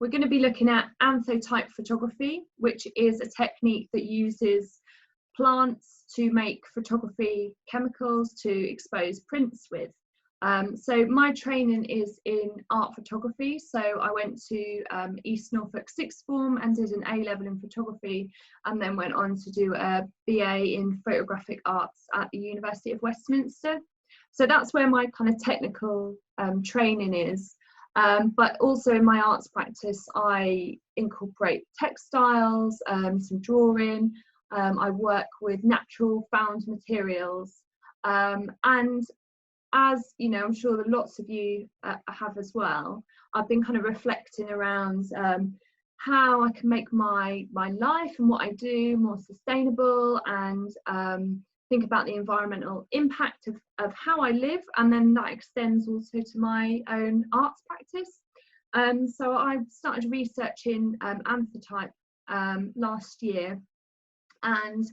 we're going to be looking at Anthotype photography, which is a technique that uses plants to make photography chemicals to expose prints with. So my training is in art photography, so I went to East Norfolk sixth form and did an A-level in photography, and then went on to do a BA in photographic arts at the University of Westminster. So that's where my kind of technical training is. But also in my arts practice, I incorporate textiles, some drawing. I work with natural found materials, and as you know, I'm sure that lots of you have as well, I've been kind of reflecting around how I can make my life and what I do more sustainable, and think about the environmental impact of how I live, and then that extends also to my own arts practice. So I started researching Anthotype last year, and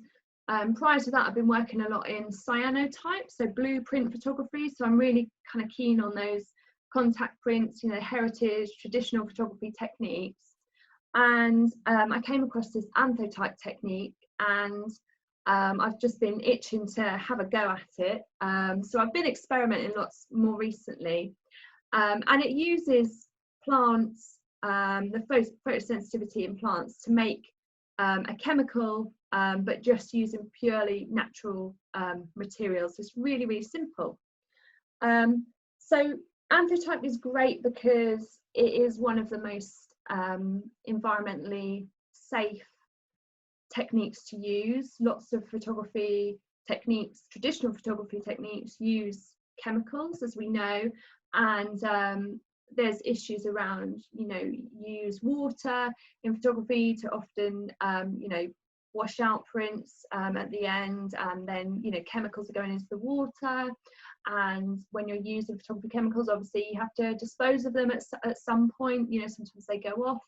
prior to that I've been working a lot in cyanotype, so blueprint photography. So I'm really kind of keen on those contact prints, you know, heritage, traditional photography techniques. And I came across this Anthotype technique, and I've just been itching to have a go at it. So I've been experimenting lots more recently, and it uses plants, the photosensitivity in plants to make a chemical, but just using purely natural materials. It's really, really simple. So Anthotype is great because it is one of the most environmentally safe techniques to use. Lots of photography techniques, traditional photography techniques, use chemicals, as we know, and there's issues around, you know, you use water in photography to often, you know, wash out prints at the end, and then, you know, chemicals are going into the water, and when you're using photography chemicals, obviously you have to dispose of them at some point. You know, sometimes they go off,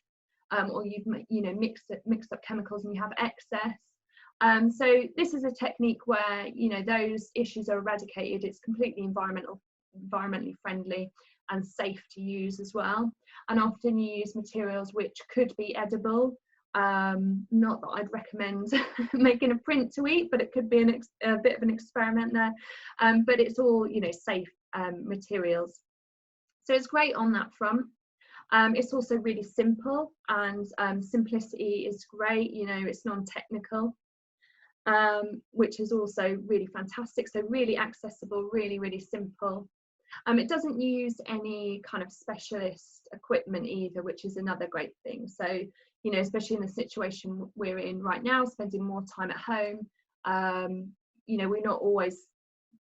or you've, you know, mixed up chemicals and you have excess. So this is a technique where, you know, those issues are eradicated. It's completely environmentally friendly and safe to use as well. And often you use materials which could be edible. Not that I'd recommend making a print to eat, but it could be a bit of an experiment there. But it's all, you know, safe materials. So it's great on that front. It's also really simple, and simplicity is great. You know, it's non-technical, which is also really fantastic. So really accessible, really, really simple. It doesn't use any kind of specialist equipment either, which is another great thing. So, you know, especially in the situation we're in right now, spending more time at home, you know, we're not always,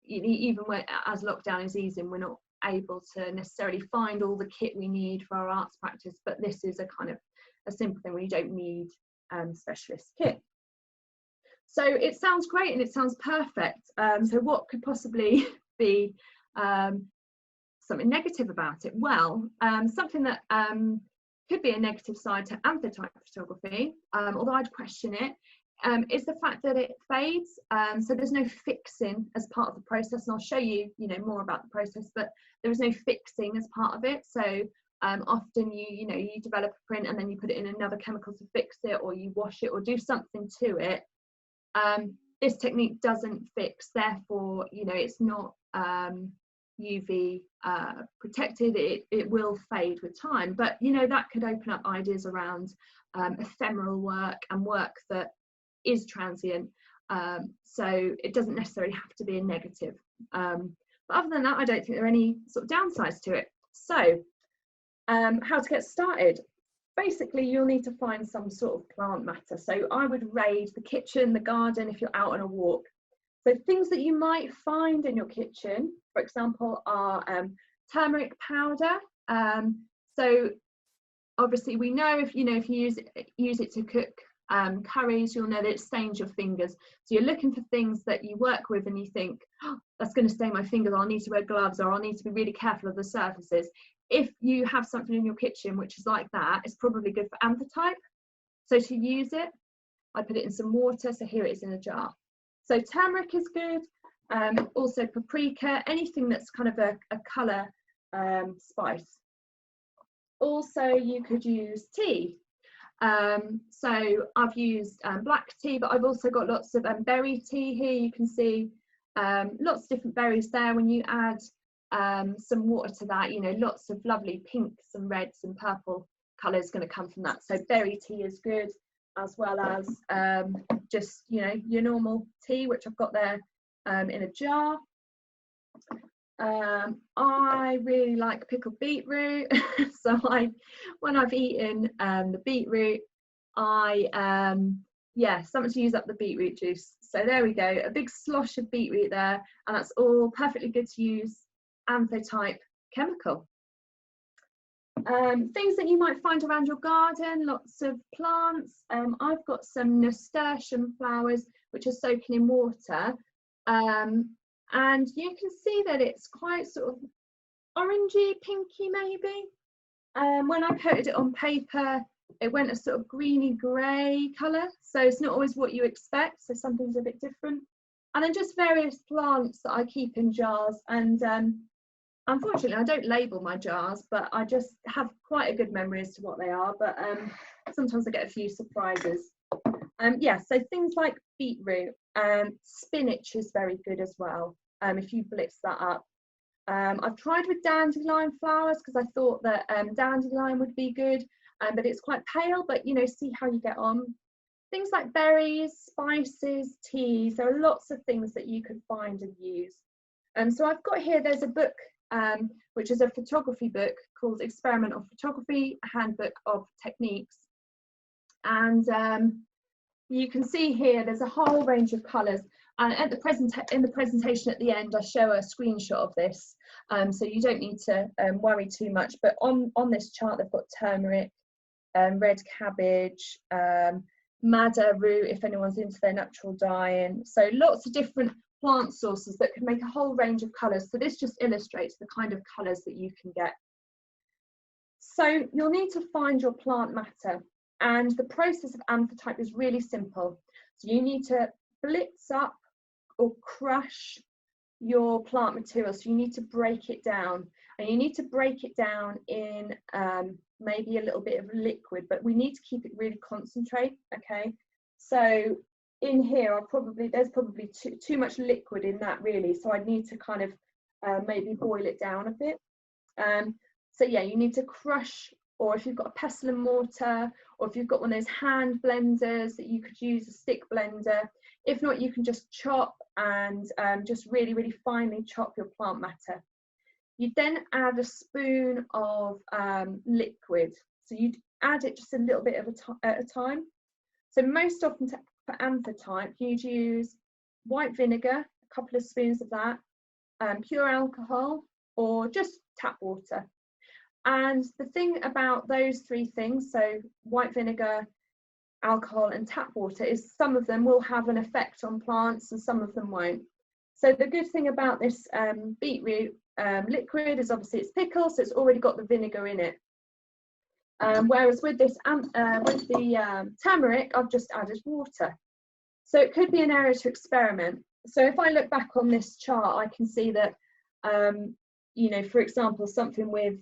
even when, as lockdown is easing, we're not able to necessarily find all the kit we need for our arts practice, but this is a kind of a simple thing where you don't need specialist kit. So it sounds great and it sounds perfect. So what could possibly be something negative about it? Well, something that could be a negative side to Anthotype photography, although I'd question it, is the fact that it fades. So there's no fixing as part of the process, and I'll show you, you know, more about the process, but there is no fixing as part of it. So often you know, you develop a print and then you put it in another chemical to fix it, or you wash it or do something to it. This technique doesn't fix, therefore, you know, it's not UV protected. It will fade with time, but you know, that could open up ideas around ephemeral work and work that is transient. So it doesn't necessarily have to be a negative, but other than that, I don't think there are any sort of downsides to it. So how to get started? Basically, you'll need to find some sort of plant matter. So I would raid the kitchen, the garden, if you're out on a walk. So things that you might find in your kitchen, for example, are turmeric powder. So obviously we know, if you use it to cook curries, you'll know that it stains your fingers. So you're looking for things that you work with and you think, oh, that's going to stain my fingers, I'll need to wear gloves, or I'll need to be really careful of the surfaces. If you have something in your kitchen which is like that, it's probably good for Anthotype. So to use it, I put it in some water. So here it is in a jar. So turmeric is good. Also paprika, anything that's kind of a colour spice. Also, you could use tea. So I've used black tea, but I've also got lots of berry tea here. You can see lots of different berries there. When you add some water to that, you know, lots of lovely pinks and reds and purple colours going to come from that. So berry tea is good, as well as just, you know, your normal tea, which I've got there in a jar. I really like pickled beetroot. So when I've eaten the beetroot, yeah, something to use up the beetroot juice. So there we go, a big slosh of beetroot there, and that's all perfectly good to use Anthotype chemical. Things that you might find around your garden, lots of plants. I've got some nasturtium flowers which are soaking in water. And you can see that it's quite sort of orangey, pinky maybe. When I coated it on paper, it went a sort of greeny grey colour, so it's not always what you expect, so something's a bit different. And then just various plants that I keep in jars, and unfortunately I don't label my jars, but I just have quite a good memory as to what they are, but sometimes I get a few surprises. Yeah, so things like beetroot, spinach is very good as well, if you blitz that up. I've tried with dandelion flowers because I thought that dandelion would be good, but it's quite pale, but you know, see how you get on. Things like berries, spices, teas, there are lots of things that you could find and use. So I've got here, there's a book which is a photography book called Experimental Photography, a Handbook of Techniques. And you can see here there's a whole range of colours, and at in the presentation at the end I show a screenshot of this, so you don't need to worry too much. But on this chart they've got turmeric, red cabbage, madder root if anyone's into their natural dyeing, so lots of different plant sources that can make a whole range of colours. So this just illustrates the kind of colours that you can get. So you'll need to find your plant matter. And the process of Anthotype is really simple. So you need to blitz up or crush your plant material. So you need to break it down, and you need to break it down in maybe a little bit of liquid, but we need to keep it really concentrate. Okay, so in here there's probably too much liquid in that really, so I need to kind of maybe boil it down a bit. So yeah, you need to crush, or if you've got a pestle and mortar, or if you've got one of those hand blenders that you could use, a stick blender. If not, you can just chop and just really, really finely chop your plant matter. You then add a spoon of liquid. So you'd add it just a little bit at a time. So most often for Anthotype, you'd use white vinegar, a couple of spoons of that, pure alcohol, or just tap water. And the thing about those three things, so white vinegar, alcohol and tap water, is some of them will have an effect on plants and some of them won't. So the good thing about this beetroot liquid is obviously it's pickled, so it's already got the vinegar in it. Whereas with this turmeric, I've just added water. So it could be an area to experiment. So if I look back on this chart, I can see that you know, for example, something with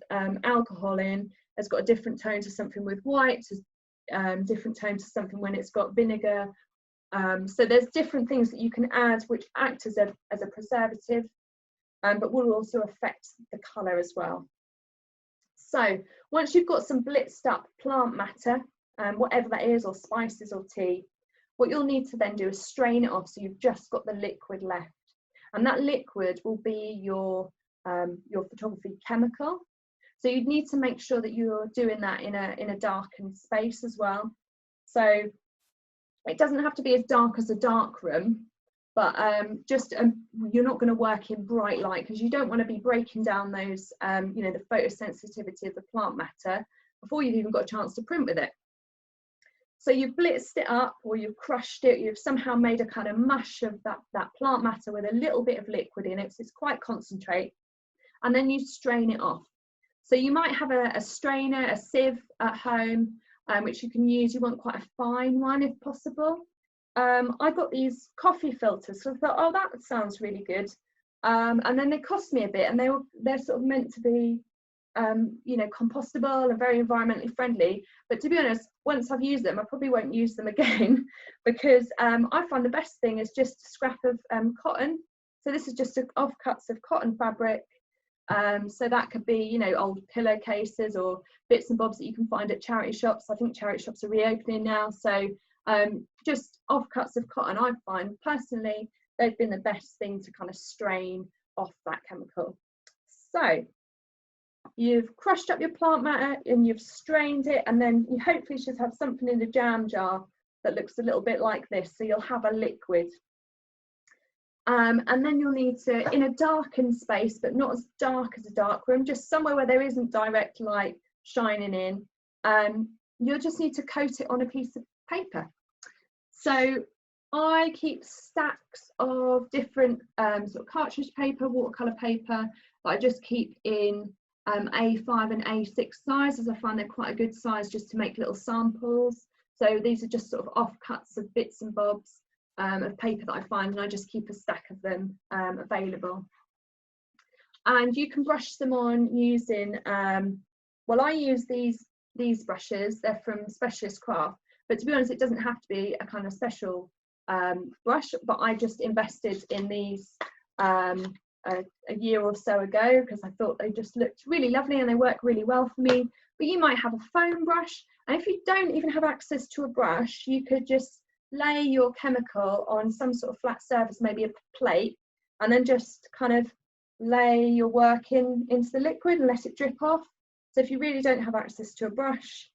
alcohol in has got a different tone to something with white, different tone to something when it's got vinegar. So there's different things that you can add which act as a preservative, but will also affect the colour as well. So once you've got some blitzed up plant matter, whatever that is, or spices or tea, what you'll need to then do is strain it off so you've just got the liquid left. And that liquid will be your photography chemical. So you'd need to make sure that you're doing that in a darkened space as well. So it doesn't have to be as dark as a dark room, but you're not going to work in bright light because you don't want to be breaking down those you know, the photosensitivity of the plant matter before you've even got a chance to print with it. So you've blitzed it up, or you've crushed it, you've somehow made a kind of mush of that plant matter with a little bit of liquid in it, so it's quite concentrate, and then you strain it off. So you might have a strainer, a sieve at home, which you can use. You want quite a fine one if possible. I got these coffee filters, so I thought, oh, that sounds really good. And then they cost me a bit, and they're sort of meant to be you know, compostable and very environmentally friendly. But to be honest, once I've used them, I probably won't use them again because I find the best thing is just a scrap of cotton. So this is just offcuts of cotton fabric. So that could be, you know, old pillowcases or bits and bobs that you can find at charity shops. I think charity shops are reopening now. So just offcuts of cotton, I find personally they've been the best thing to kind of strain off that chemical. So you've crushed up your plant matter and you've strained it, and then you hopefully should have something in the jam jar that looks a little bit like this. So you'll have a liquid. And then you'll need to, in a darkened space, but not as dark as a dark room, just somewhere where there isn't direct light shining in, you'll just need to coat it on a piece of paper. So I keep stacks of different sort of cartridge paper, watercolor paper that I just keep in A5 and A6 sizes. I find they're quite a good size just to make little samples. So these are just sort of offcuts of bits and bobs of paper that I find, and I just keep a stack of them available. And you can brush them on using, well, I use these brushes. They're from Specialist Craft, but to be honest, it doesn't have to be a kind of special brush, but I just invested in these a year or so ago because I thought they just looked really lovely and they work really well for me. But you might have a foam brush, and if you don't even have access to a brush, you could just lay your chemical on some sort of flat surface, maybe a plate, and then just kind of lay your work into the liquid and let it drip off. So if you really don't have access to a brush,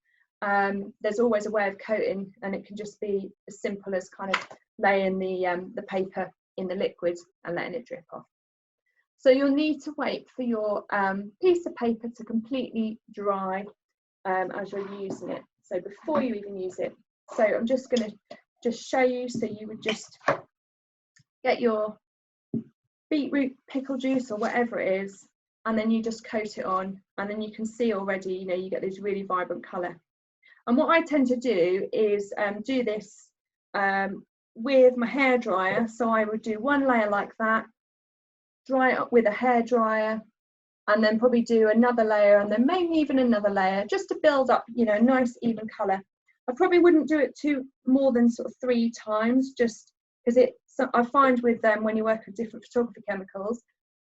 there's always a way of coating, and it can just be as simple as kind of laying the paper in the liquid and letting it drip off. So you'll need to wait for your piece of paper to completely dry as you're using it, so before you even use it. So I'm just going to show you. So you would just get your beetroot pickle juice or whatever it is, and then you just coat it on, and then you can see already, you know, you get this really vibrant colour. And what I tend to do is do this with my hairdryer. So I would do one layer like that, dry it up with a hairdryer, and then probably do another layer, and then maybe even another layer, just to build up, you know, a nice even colour. I probably wouldn't do it more than sort of 3 times, just because I find with when you work with different photography chemicals,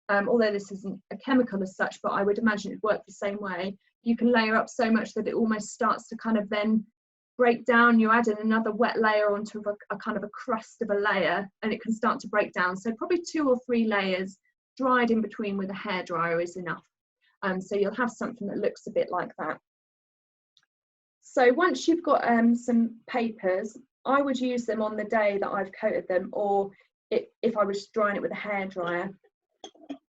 although this isn't a chemical as such, but I would imagine it'd work the same way, you can layer up so much that it almost starts to kind of then break down. You're adding another wet layer onto a kind of a crust of a layer, and it can start to break down. So probably 2 or 3 layers dried in between with a hairdryer is enough. So you'll have something that looks a bit like that. So once you've got some papers, I would use them on the day that I've coated them, or if I was drying it with a hairdryer,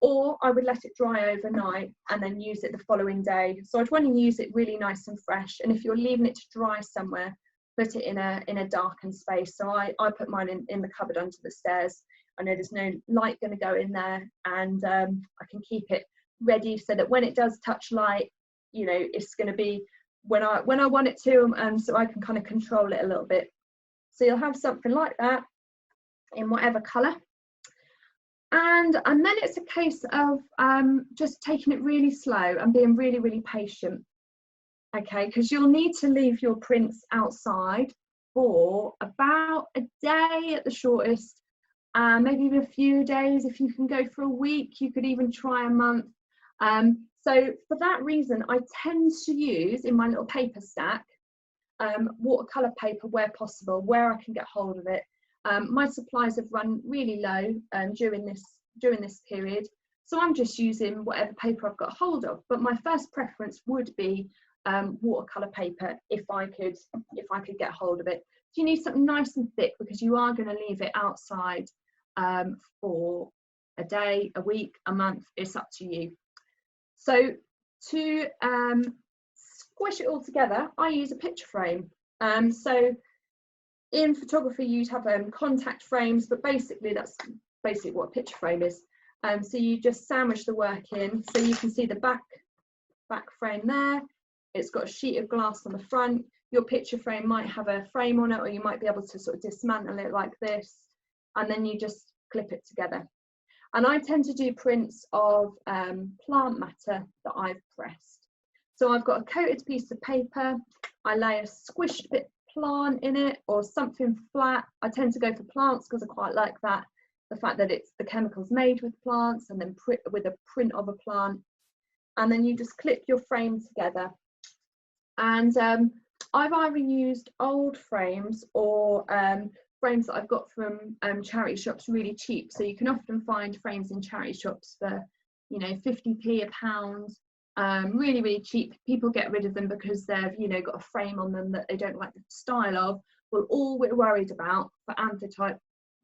or I would let it dry overnight and then use it the following day. So I'd want to use it really nice and fresh, and if you're leaving it to dry somewhere, put it in a darkened space. So I put mine in the cupboard under the stairs. I know there's no light going to go in there, and I can keep it ready so that when it does touch light, you know, it's going to be when I want it to, so I can kind of control it a little bit. So you'll have something like that in whatever colour, and then it's a case of just taking it really slow and being really, really patient, okay, because you'll need to leave your prints outside for about a day at the shortest, maybe even a few days. If you can go for a week, you could even try a month. So for that reason, I tend to use in my little paper stack watercolor paper where possible, where I can get hold of it. My supplies have run really low during this period, so I'm just using whatever paper I've got hold of. But my first preference would be watercolor paper if I could get hold of it. So you need something nice and thick because you are going to leave it outside for a day, a week, a month. It's up to you. So to squish it all together, I use a picture frame. So in photography, you'd have contact frames, but basically that's basically what a picture frame is. So you just sandwich the work in, so you can see the back frame there. It's got a sheet of glass on the front. Your picture frame might have a frame on it, or you might be able to sort of dismantle it like this, and then you just clip it together. And I tend to do prints of plant matter that I've pressed. So I've got a coated piece of paper, I lay a squished bit plant in it or something flat. I tend to go for plants because I quite like that, the fact that it's the chemicals made with plants and then with a print of a plant. And then you just clip your frame together. And I've either used old frames or frames that I've got from charity shops really cheap. So you can often find frames in charity shops for, you know, 50p a pound. Really, really cheap. People get rid of them because they've, you know, got a frame on them that they don't like the style of. Well, all we're worried about for Anthotype,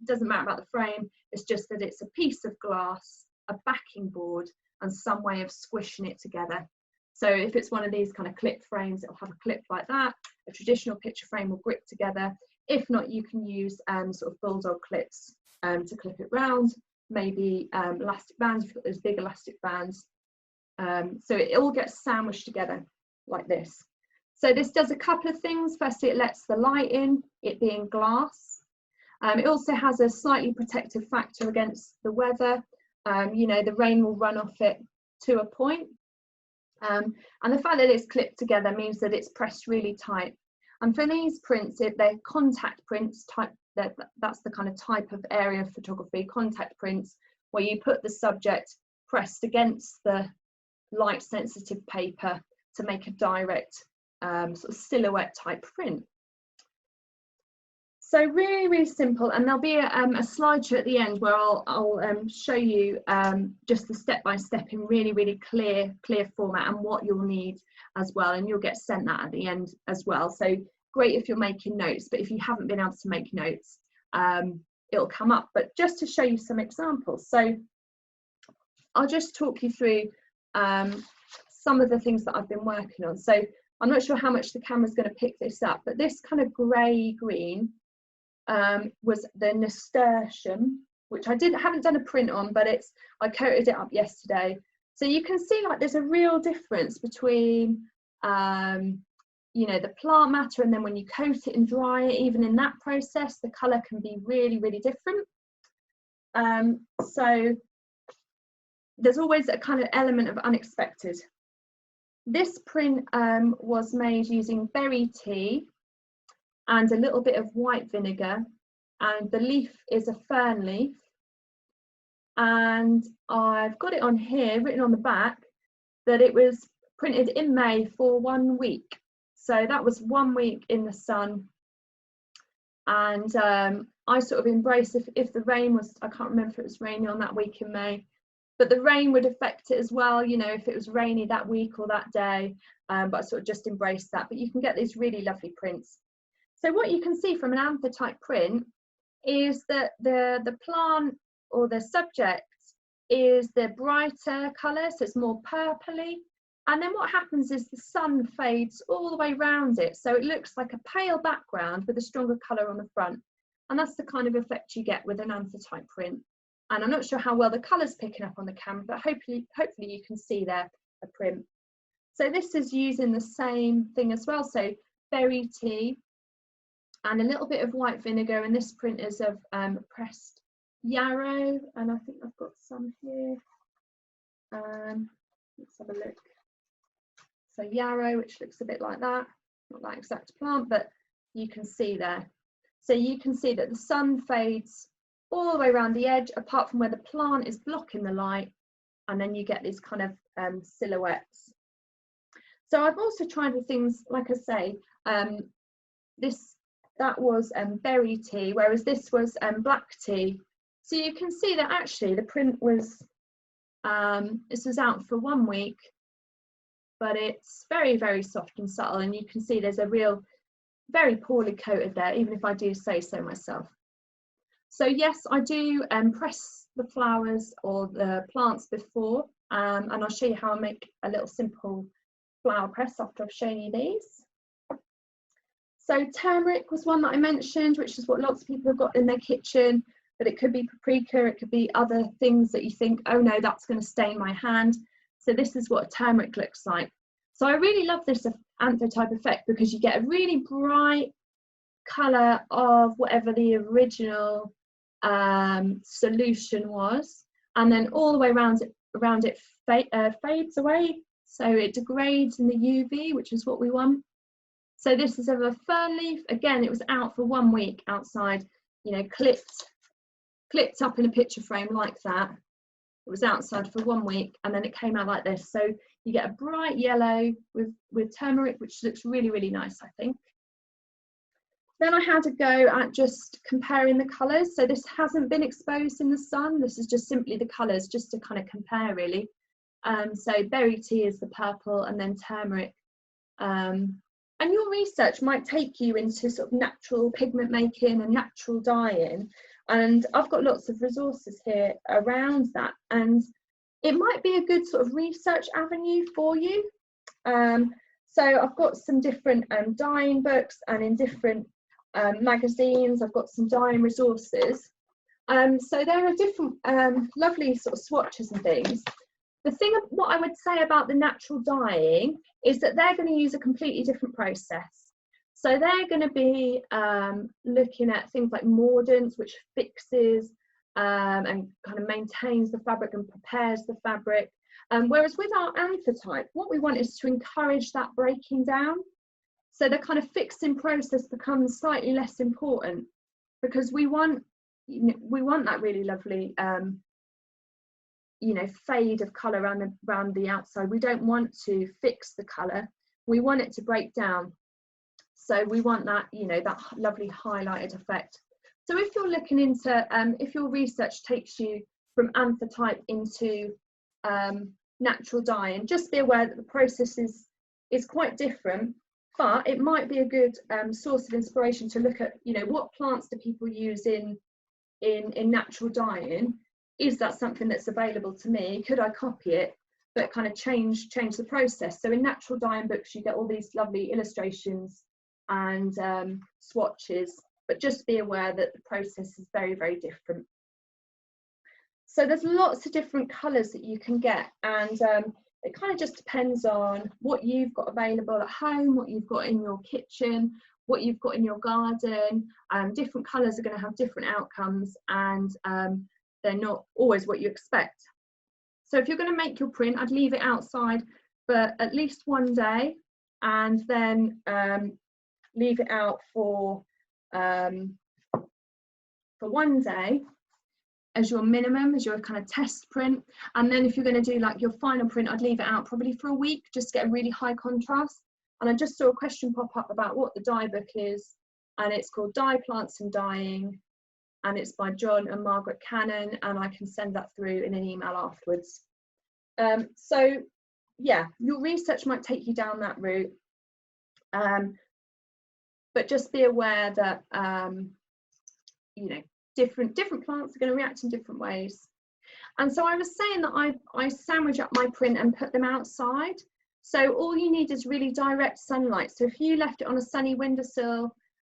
doesn't matter about the frame, it's just that it's a piece of glass, a backing board, and some way of squishing it together. So if it's one of these kind of clip frames, it'll have a clip like that. A traditional picture frame will grip together. If not, you can use sort of bulldog clips to clip it round. Maybe elastic bands, if you've got those big elastic bands. So it all gets sandwiched together like this. So this does a couple of things. Firstly, it lets the light in, it being glass. It also has a slightly protective factor against the weather. You know, the rain will run off it to a point. And the fact that it's clipped together means that it's pressed really tight. And for these prints, they're contact prints type. That's the kind of type of area of photography, contact prints, where you put the subject pressed against the light sensitive paper to make a direct sort of silhouette type print. So really, really simple, and there'll be a slideshow at the end where I'll show you just the step-by-step in really, really clear format and what you'll need as well, and you'll get sent that at the end as well. So great if you're making notes, but if you haven't been able to make notes, it'll come up. But just to show you some examples, so I'll just talk you through some of the things that I've been working on. So I'm not sure how much the camera's going to pick this up, but this kind of grey-green was the nasturtium, which I haven't done a print on, but I coated it up yesterday. So you can see like there's a real difference between you know, the plant matter, and then when you coat it and dry it, even in that process, the colour can be really, really different. So there's always a kind of element of unexpected. This print was made using berry tea and a little bit of white vinegar, and the leaf is a fern leaf, and I've got it on here written on the back that it was printed in May for 1 week. So that was 1 week in the sun, and I sort of embraced if the rain was, I can't remember if it was raining on that week in May, but the rain would affect it as well, you know, if it was rainy that week or that day, but I sort of just embraced that. But you can get these really lovely prints. So what you can see from an Anthotype print is that the plant or the subject is the brighter colour, so it's more purpley. And then what happens is the sun fades all the way around it, so it looks like a pale background with a stronger colour on the front. And that's the kind of effect you get with an Anthotype print. And I'm not sure how well the colour's picking up on the camera, but hopefully you can see there a print. So this is using the same thing as well, so berry tea and a little bit of white vinegar, and this print is of pressed yarrow, and I think I've got some here. Let's have a look. So yarrow, which looks a bit like that, not that exact plant, but you can see there. So you can see that the sun fades all the way around the edge, apart from where the plant is blocking the light, and then you get these kind of silhouettes. So I've also tried the things, like I say, that was berry tea, whereas this was black tea. So you can see that actually the print was, this was out for 1 week, but it's very, very soft and subtle, and you can see there's a real, very poorly coated there, even if I do say so myself. So yes, I do press the flowers or the plants before, and I'll show you how I make a little simple flower press after I've shown you these. So turmeric was one that I mentioned, which is what lots of people have got in their kitchen, but it could be paprika, it could be other things that you think, oh no, that's going to stain my hand. So this is what turmeric looks like. So I really love this Anthotype effect because you get a really bright colour of whatever the original solution was, and then all the way around it fades away. so it degrades in the UV, which is what we want. So this is of a fern leaf. Again, it was out for 1 week outside, you know, clipped up in a picture frame like that. It was outside for 1 week, and then it came out like this. So you get a bright yellow with turmeric, which looks really, really nice, I think. Then I had a go at just comparing the colours. So this hasn't been exposed in the sun. This is just simply the colours, just to kind of compare, really. So berry tea is the purple, and then turmeric. And your research might take you into sort of natural pigment making and natural dyeing. And I've got lots of resources here around that. And it might be a good sort of research avenue for you. So I've got some different dyeing books, and in different magazines, I've got some dyeing resources. So there are different lovely sort of swatches and things. The thing, what I would say about the natural dyeing is that they're going to use a completely different process. So they're going to be looking at things like mordants, which fixes and kind of maintains the fabric and prepares the fabric. Whereas with our Anthotype, what we want is to encourage that breaking down. So the kind of fixing process becomes slightly less important, because we want that really lovely you know, fade of colour around the outside. We don't want to fix the colour, we want it to break down. So we want that, you know, that lovely highlighted effect. So if you're looking into, if your research takes you from Anthotype into natural dyeing, just be aware that the process is quite different, but it might be a good source of inspiration to look at, you know, what plants do people use in natural dyeing? Is that something that's available to me? Could I copy it, but kind of change the process? So in natural dyeing books, you get all these lovely illustrations and swatches, but just be aware that the process is very, very different. So there's lots of different colours that you can get, and it kind of just depends on what you've got available at home, what you've got in your kitchen, what you've got in your garden. Different colours are going to have different outcomes, and they're not always what you expect. So if you're going to make your print, I'd leave it outside for at least 1 day, and then leave it out for 1 day as your minimum, as your kind of test print. And then if you're going to do like your final print, I'd leave it out probably for a week, just to get a really high contrast. And I just saw a question pop up about what the dye book is, and it's called Dye Plants and Dyeing, and it's by John and Margaret Cannon, and I can send that through in an email afterwards. So yeah, your research might take you down that route, but just be aware that you know, different plants are going to react in different ways. And so I was saying that I sandwich up my print and put them outside. So all you need is really direct sunlight. So if you left it on a sunny windowsill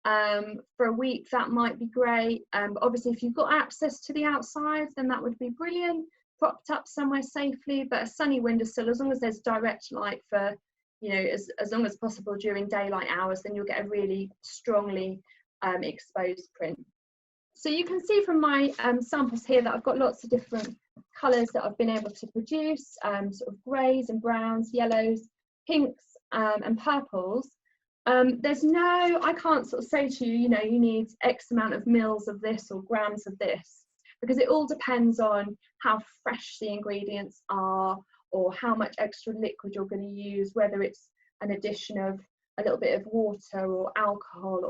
for a week, that might be great. But obviously if you've got access to the outside, then that would be brilliant, propped up somewhere safely. But a sunny windowsill, as long as there's direct light for, you know, as long as possible during daylight hours, then you'll get a really strongly exposed print. So you can see from my samples here that I've got lots of different colours that I've been able to produce, sort of greys and browns, yellows, pinks and purples. There's no, I can't sort of say to you, you know, you need X amount of mils of this or grams of this, because it all depends on how fresh the ingredients are, or how much extra liquid you're going to use, whether it's an addition of a little bit of water or alcohol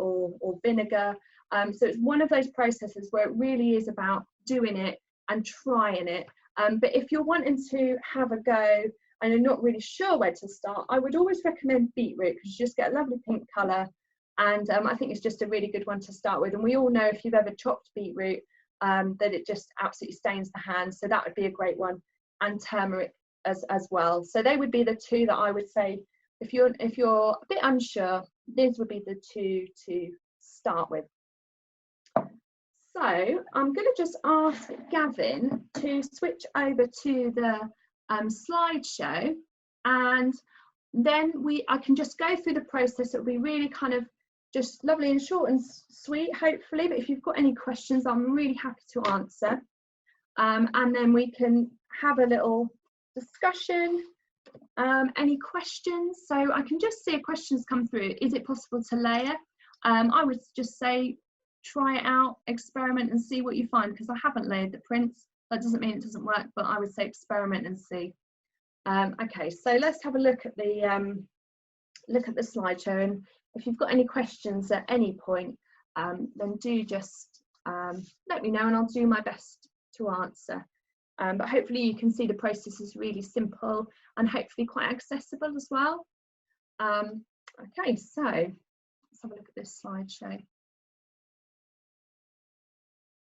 or vinegar. So it's one of those processes where it really is about doing it and trying it. But if you're wanting to have a go and you're not really sure where to start, I would always recommend beetroot, because you just get a lovely pink colour, and I think it's just a really good one to start with. And we all know, if you've ever chopped beetroot, that it just absolutely stains the hands, so that would be a great one. And turmeric as well. So they would be the two that I would say, if you're a bit unsure, these would be the two to start with. So I'm going to just ask Gavin to switch over to the slideshow, and then I can just go through the process. It'll be really kind of just lovely and short and sweet, hopefully, but if you've got any questions, I'm really happy to answer. And then we can have a little discussion Any questions? So I can just see questions come through. Is it possible to layer? I would just say try it out, experiment and see what you find, because I haven't layered the prints. That doesn't mean it doesn't work, but I would say experiment and see. Okay, so let's have a look at the slideshow, and if you've got any questions at any point, then do just let me know and I'll do my best to answer. But hopefully you can see the process is really simple and hopefully quite accessible as well. Okay, so let's have a look at this slideshow.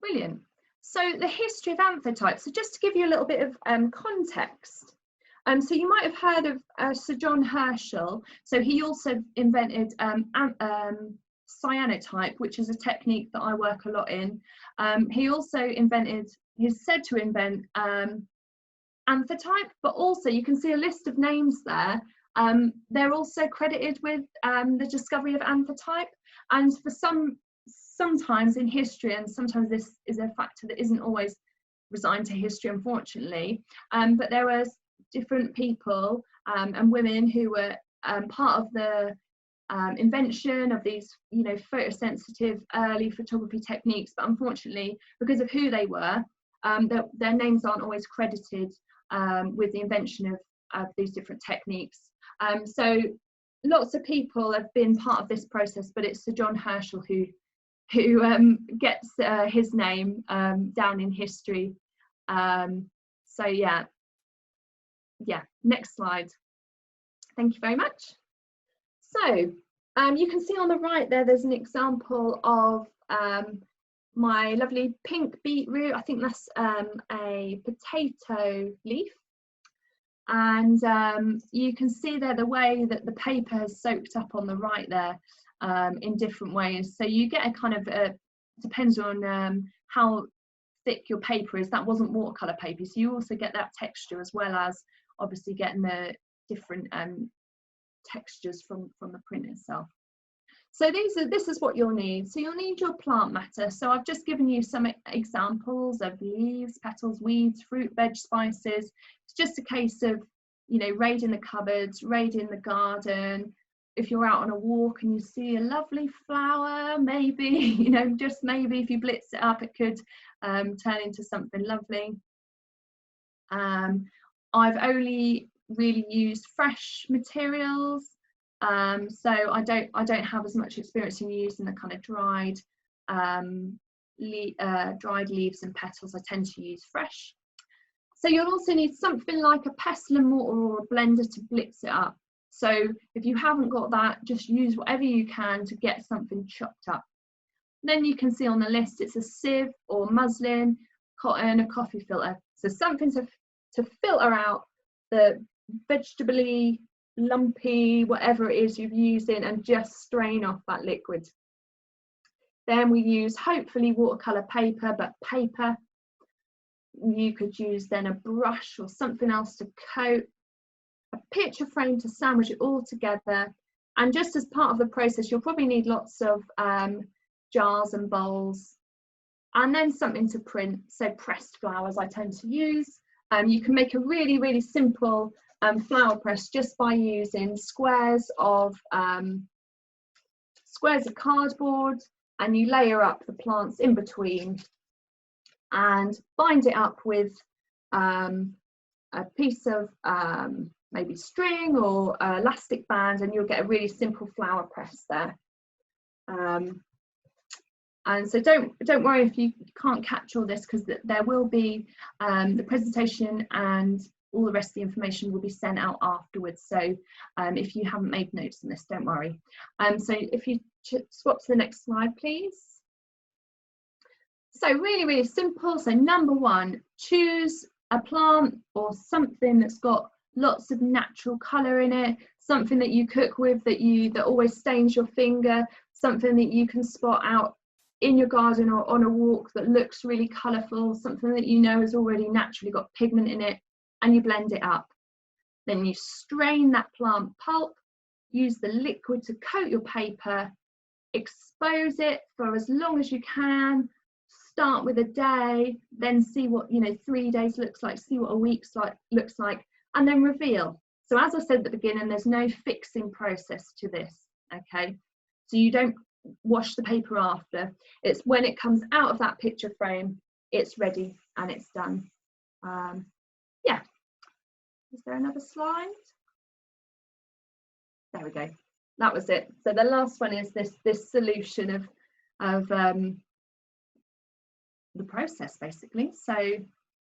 Brilliant. So the history of Anthotype. So just to give you a little bit of context. So you might have heard of Sir John Herschel. So he also invented cyanotype, which is a technique that I work a lot in. He also invented, he's said to invent Anthotype, but also you can see a list of names there. They're also credited with the discovery of Anthotype, and for sometimes in history, and sometimes this is a factor that isn't always resigned to history, unfortunately, but there was different people and women who were part of the invention of these, you know, photosensitive early photography techniques, but unfortunately, because of who they were, their names aren't always credited with the invention of these different techniques. So lots of people have been part of this process, but it's Sir John Herschel who gets his name down in history. So yeah, next slide. Thank you very much. So you can see on the right there's an example of my lovely pink beetroot. I think that's a potato leaf. And you can see there the way that the paper has soaked up on the right there in different ways. So you get a kind of, depends on how thick your paper is. That wasn't watercolor paper, so you also get that texture as well as obviously getting the different textures from the print itself. So this is what you'll need. So you'll need your plant matter. So I've just given you some examples of leaves, petals, weeds, fruit, veg, spices. It's just a case of, you know, raiding the cupboards, raiding the garden. If you're out on a walk and you see a lovely flower, maybe, you know, just maybe if you blitz it up, it could turn into something lovely. I've only really used fresh materials. So I don't have as much experience in using the kind of dried leaves and petals. I tend to use fresh. So you'll also need something like a pestle and mortar or a blender to blitz it up. So if you haven't got that, just use whatever you can to get something chopped up. Then you can see on the list it's a sieve or muslin, cotton, a coffee filter. So something to filter out the vegetable-y, lumpy, whatever it is you're using, and just strain off that liquid. Then we use hopefully watercolor paper, but paper. You could use then a brush or something else to coat, a picture frame to sandwich it all together. And just as part of the process, you'll probably need lots of jars and bowls, and then something to print. So pressed flowers I tend to use. You can make a really, really simple flower press just by using squares of cardboard, and you layer up the plants in between and bind it up with a piece of maybe string or elastic band, and you'll get a really simple flower press there. And so don't worry if you can't catch all this, because there will be the presentation and all the rest of the information will be sent out afterwards. So if you haven't made notes on this, don't worry. So if you swap to the next slide, please. So really, really simple. So number one, choose a plant or something that's got lots of natural colour in it, something that you cook with that always stains your finger, something that you can spot out in your garden or on a walk that looks really colourful, something that you know has already naturally got pigment in it, and you blend it up. Then you strain that plant pulp, use the liquid to coat your paper, expose it for as long as you can, start with a day, then see what 3 days looks like, see what a week looks like, and then reveal. So as I said at the beginning, there's no fixing process to this, okay? So you don't wash the paper after. It's when it comes out of that picture frame, it's ready and it's done. Yeah. Is there another slide? There we go. That was it. So the last one is this solution of the process, basically. So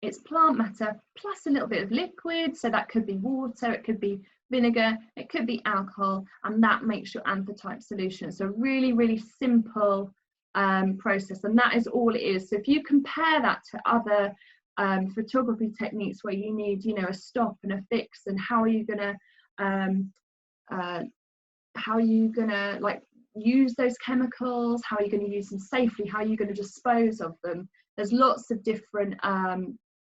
it's plant matter plus a little bit of liquid, so that could be water, it could be vinegar, it could be alcohol, and that makes your anthotype solution. So really, really simple process, and that is all it is. So if you compare that to other photography techniques where you need, you know, a stop and a fix, and how are you gonna like use those chemicals, how are you going to use them safely, how are you going to dispose of them? There's lots of different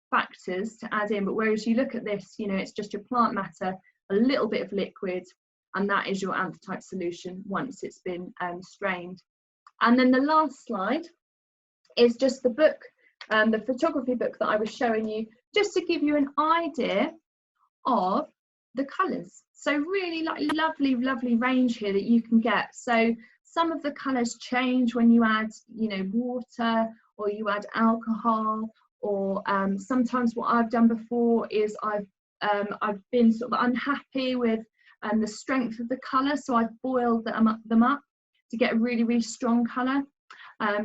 factors to add in, but whereas you look at this, you know, it's just your plant matter, a little bit of liquid, and that is your anthotype solution once it's been strained. And then the last slide is just the book, the photography book that I was showing you, just to give you an idea of the colours. So really like lovely range here that you can get. So some of the colours change when you add, you know, water, or you add alcohol, or sometimes what I've done before is I've been sort of unhappy with the strength of the colour, so I've boiled them up to get a really strong colour.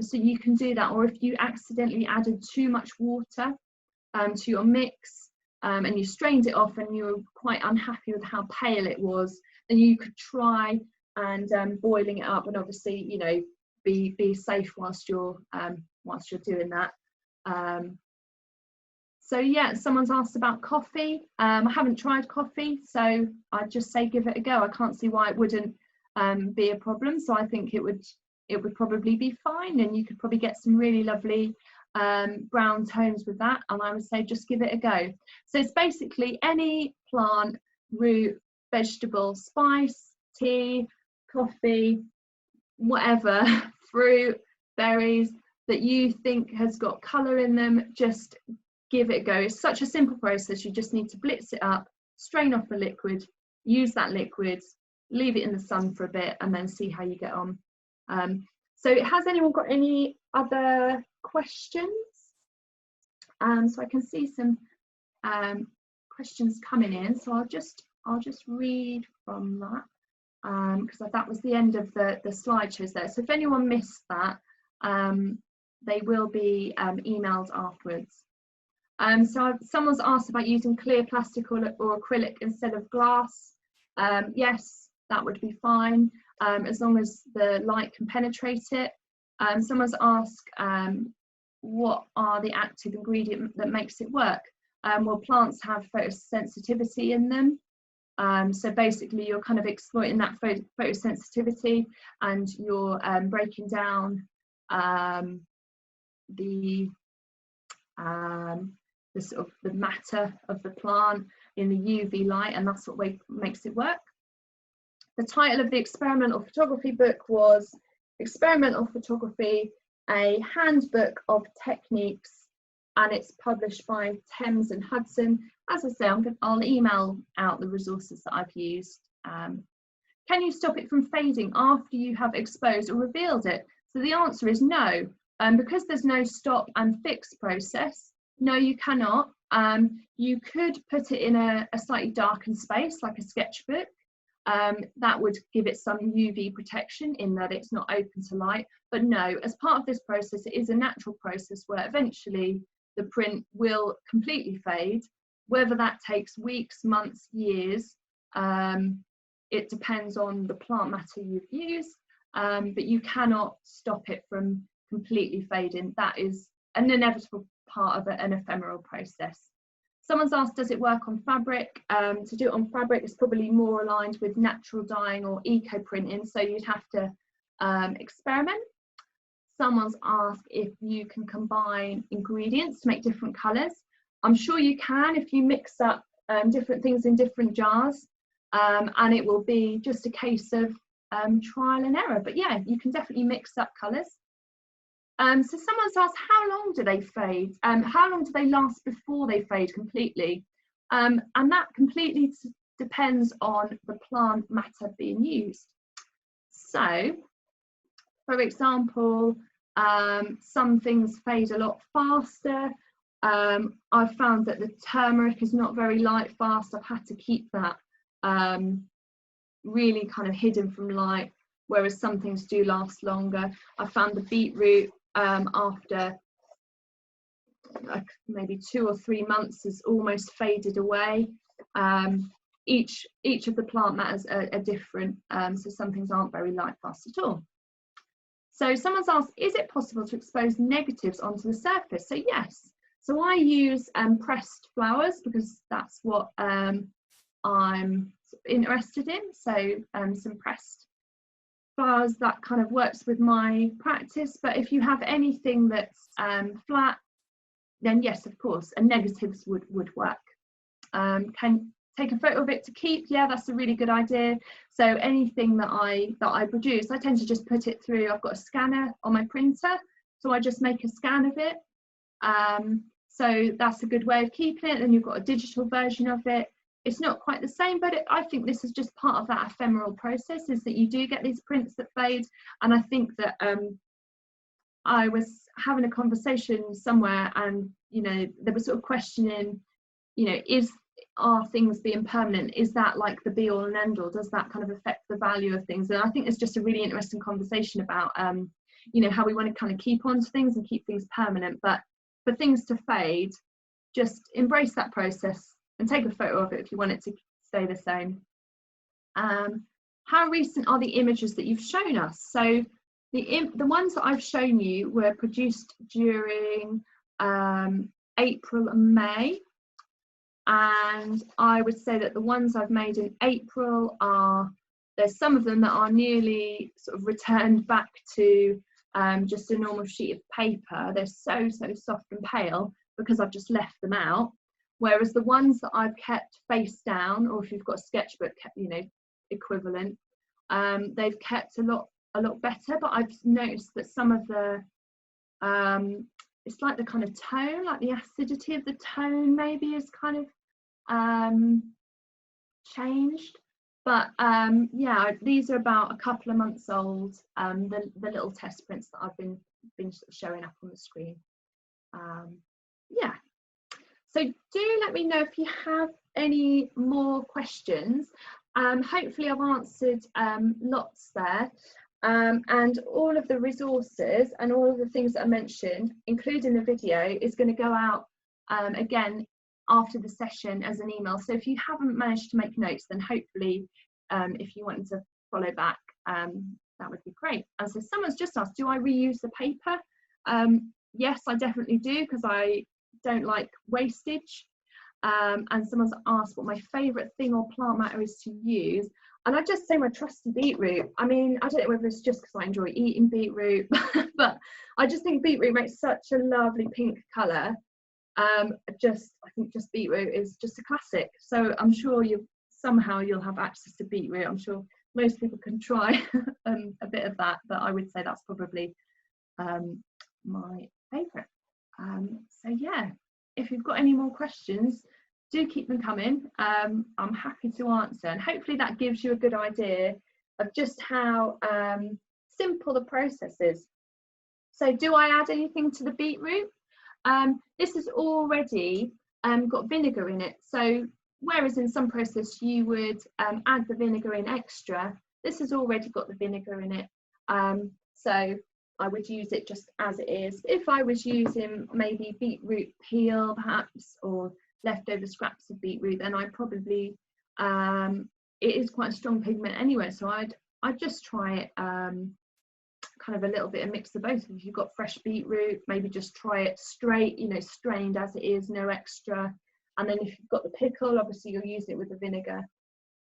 So you can do that, or if you accidentally added too much water to your mix, and you strained it off and you were quite unhappy with how pale it was, then you could try and boiling it up, and obviously, you know, be safe whilst you're doing that. So yeah, someone's asked about coffee. I haven't tried coffee, so I'd just say give it a go. I can't see why it wouldn't be a problem. So I think it would probably be fine, and you could probably get some really lovely brown tones with that, and I would say just give it a go. So it's basically any plant, root, vegetable, spice, tea, coffee, whatever, fruit, berries that you think has got colour in them, just give it a go. It's such a simple process. You just need to blitz it up, strain off the liquid, use that liquid, leave it in the sun for a bit, and then see how you get on. So has anyone got any other questions? So I can see some questions coming in, so I'll just read from that, because that was the end of the slideshows there. So if anyone missed that, they will be emailed afterwards. So someone's asked about using clear plastic or acrylic instead of glass. Yes, that would be fine, as long as the light can penetrate it. Someone's asked what are the active ingredient that makes it work. Well, plants have photosensitivity in them. So basically you're kind of exploiting that photosensitivity, and you're breaking down the sort of the matter of the plant in the UV light, and that's what makes it work. The title of the experimental photography book was Experimental Photography, a Handbook of Techniques, and it's published by Thames and Hudson. As I say, I'll email out the resources that I've used. Can you stop it from fading after you have exposed or revealed it? So the answer is no. Because there's no stop and fix process, no, you cannot. You could put it in a slightly darkened space, like a sketchbook. That would give it some UV protection in that it's not open to light. But no, as part of this process, it is a natural process where eventually the print will completely fade. Whether that takes weeks, months, years, it depends on the plant matter you've used, but you cannot stop it from completely fading. That is an inevitable part of an ephemeral process. Someone's asked, does it work on fabric? To do it on fabric is probably more aligned with natural dyeing or eco printing, so you'd have to experiment. Someone's asked if you can combine ingredients to make different colours. I'm sure you can if you mix up different things in different jars, and it will be just a case of trial and error. But yeah, you can definitely mix up colours. So someone's asked, how long do they fade? How long do they last before they fade completely? And that completely depends on the plant matter being used. So, for example, some things fade a lot faster. I've found that the turmeric is not very light fast. I've had to keep that really kind of hidden from light, whereas some things do last longer. I found the beetroot after like maybe 2 or 3 months has almost faded away. Each of the plant matters are different, so some things aren't very light fast at all. So someone's asked, is it possible to expose negatives onto the surface? So yes. So I use pressed flowers because that's what I'm interested in. So some pressed flowers, that kind of works with my practice. But if you have anything that's flat, then yes, of course, and negatives would work. Can take a photo of it to keep. Yeah, that's a really good idea. So anything that I produce, I tend to just put it through. I've got a scanner on my printer, so I just make a scan of it. So that's a good way of keeping it. Then you've got a digital version of it. It's not quite the same, but I think this is just part of that ephemeral process, is that you do get these prints that fade. And I think that I was having a conversation somewhere, and they were sort of questioning, are things being permanent, is that like the be all and end all? Does that kind of affect the value of things? And I think it's just a really interesting conversation about how we want to kind of keep on to things and keep things permanent. But for things to fade, just embrace that process and take a photo of it if you want it to stay the same. How recent are the images that you've shown us? So the ones that I've shown you were produced during April and May. And I would say that the ones I've made in April there's some of them that are nearly sort of returned back to just a normal sheet of paper. They're so soft and pale because I've just left them out. Whereas the ones that I've kept face down, or if you've got a sketchbook, equivalent, they've kept a lot better. But I've noticed that some of the it's like the kind of tone, like the acidity of the tone maybe is kind of changed. But yeah, these are about a couple of months old, the little test prints that I've been sort of showing up on the screen. Yeah, so do let me know if you have any more questions. Hopefully I've answered lots there. And all of the resources and all of the things that I mentioned, including the video, is going to go out again after the session as an email. So if you haven't managed to make notes, then hopefully if you wanted to follow back, that would be great. And so someone's just asked, do I reuse the paper? Yes, I definitely do, because I don't like wastage. And someone's asked what my favourite thing or plant matter is to use. And I just say my trusty beetroot. I mean, I don't know whether it's just because I enjoy eating beetroot, but I just think beetroot makes such a lovely pink colour. I think just beetroot is just a classic. So I'm sure somehow you'll have access to beetroot. I'm sure most people can try a bit of that, but I would say that's probably my favourite. So yeah, if you've got any more questions, do keep them coming. I'm happy to answer, and hopefully that gives you a good idea of just how simple the process is. So do I add anything to the beetroot? This has already got vinegar in it, so whereas in some process you would add the vinegar in extra, this has already got the vinegar in it, so I would use it just as it is. If I was using maybe beetroot peel perhaps, or leftover scraps of beetroot, then I'd probably it is quite a strong pigment anyway, so I'd just try it kind of a little bit, a mix of both. If you've got fresh beetroot, maybe just try it straight, strained as it is, no extra. And then if you've got the pickle, obviously you'll use it with the vinegar.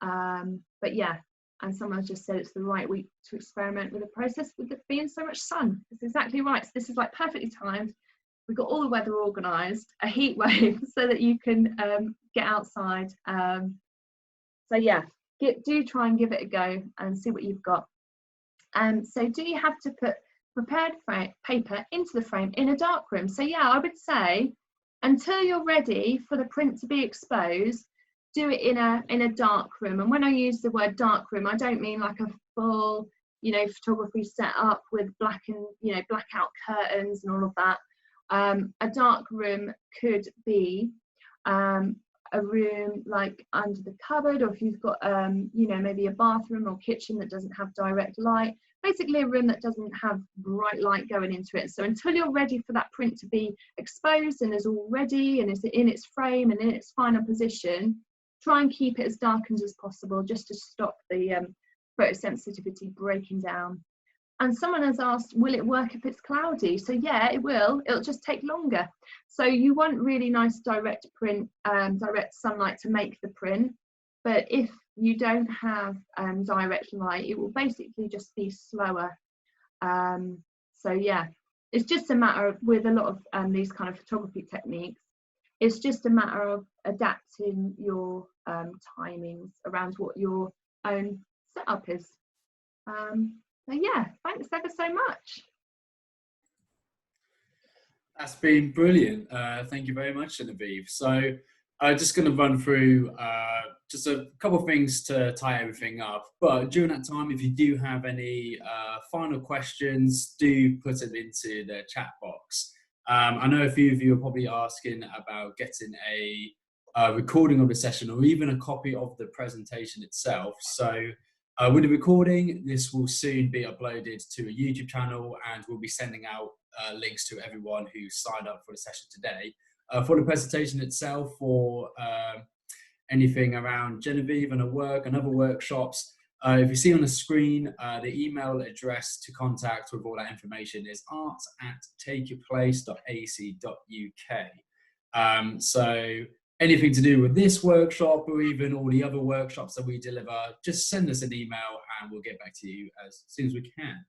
But yeah, and someone just said it's the right week to experiment with the process with it being so much sun. It's exactly right. So this is like perfectly timed. We've got all the weather organised, a heat wave, so that you can get outside. So yeah, do try and give it a go and see what you've got. So do you have to put prepared paper into the frame in a dark room? So yeah, I would say until you're ready for the print to be exposed, do it in a dark room. And when I use the word dark room, I don't mean like a full, you know, photography set up with black and, you know, blackout curtains and all of that. A dark room could be a room like under the cupboard, or if you've got you know, maybe a bathroom or kitchen that doesn't have direct light, basically a room that doesn't have bright light going into it. So until you're ready for that print to be exposed and is all ready and is in its frame and in its final position, try and keep it as darkened as possible, just to stop the photosensitivity breaking down. And someone has asked, will it work if it's cloudy? So yeah, it will. It'll just take longer. So you want really nice direct print, direct sunlight to make the print. But if you don't have direct light, it will basically just be slower. So yeah, it's just a matter of, with a lot of these kind of photography techniques, it's just a matter of adapting your timings around what your own setup is. So yeah, thanks ever so much. That's been brilliant. Thank you very much, Genevieve. So I'm just going to run through just a couple of things to tie everything up. But during that time, if you do have any final questions, do put it into the chat box. I know a few of you are probably asking about getting a recording of the session, or even a copy of the presentation itself. So with the recording, this will soon be uploaded to a YouTube channel, and we'll be sending out links to everyone who signed up for the session today. For the presentation itself, or anything around Genevieve and her work and other workshops, if you see on the screen, the email address to contact with all that information is art@takeyourplace.ac.uk. So anything to do with this workshop, or even all the other workshops that we deliver, just send us an email and we'll get back to you as soon as we can.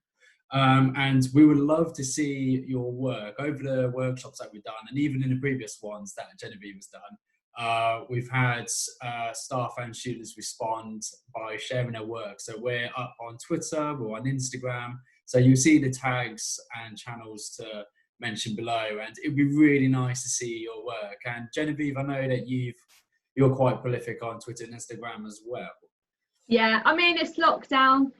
And we would love to see your work over the workshops that we've done, and even in the previous ones that Genevieve has done. We've had staff and students respond by sharing their work. So we're up on Twitter, we're on Instagram. So you'll see the tags and channels to mention below, and it'd be really nice to see your work. And Genevieve, I know that you're quite prolific on Twitter and Instagram as well. Yeah, I mean, it's lockdown.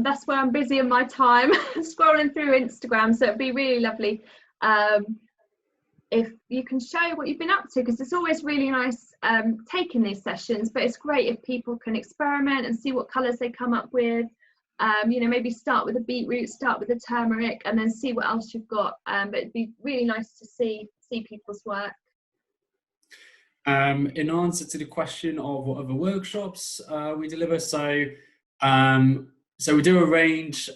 That's where I'm busy in my time scrolling through Instagram. So it'd be really lovely if you can show what you've been up to, because it's always really nice taking these sessions, but it's great if people can experiment and see what colours they come up with. You know, maybe start with a beetroot, start with a turmeric, and then see what else you've got. But it'd be really nice to see people's work. In answer to the question of what other workshops we deliver, so we do arrange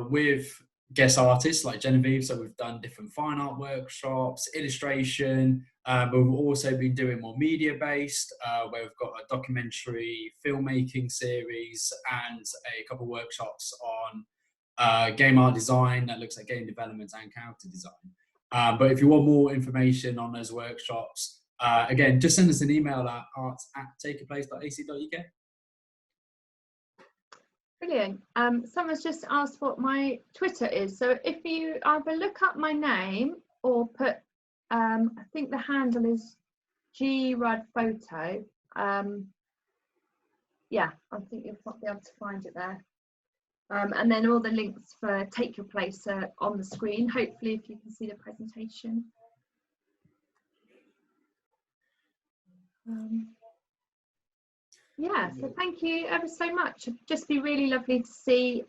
with guest artists like Genevieve. So we've done different fine art workshops, illustration, but we've also been doing more media based, where we've got a documentary filmmaking series and a couple of workshops on game art design that looks at game development and character design. But if you want more information on those workshops, again, just send us an email at art@takeyourplace.ac.uk. Brilliant. Someone's just asked what my Twitter is. So if you either look up my name or put, I think the handle is G Rudd Photo. Yeah, I think you'll be able to find it there. And then all the links for Take Your Place are on the screen. Hopefully, if you can see the presentation. Yeah, so thank you ever so much. It'd just be really lovely to see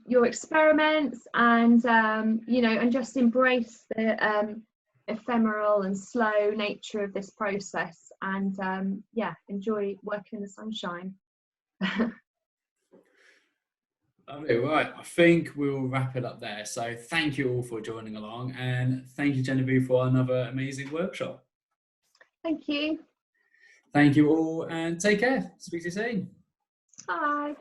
your experiments, and you know, and just embrace the ephemeral and slow nature of this process, and yeah, enjoy working in the sunshine. Lovely. Right, I think we'll wrap it up there. So thank you all for joining along, and thank you, Genevieve, for another amazing workshop. Thank you. Thank you all, and take care. Speak to you soon. Bye.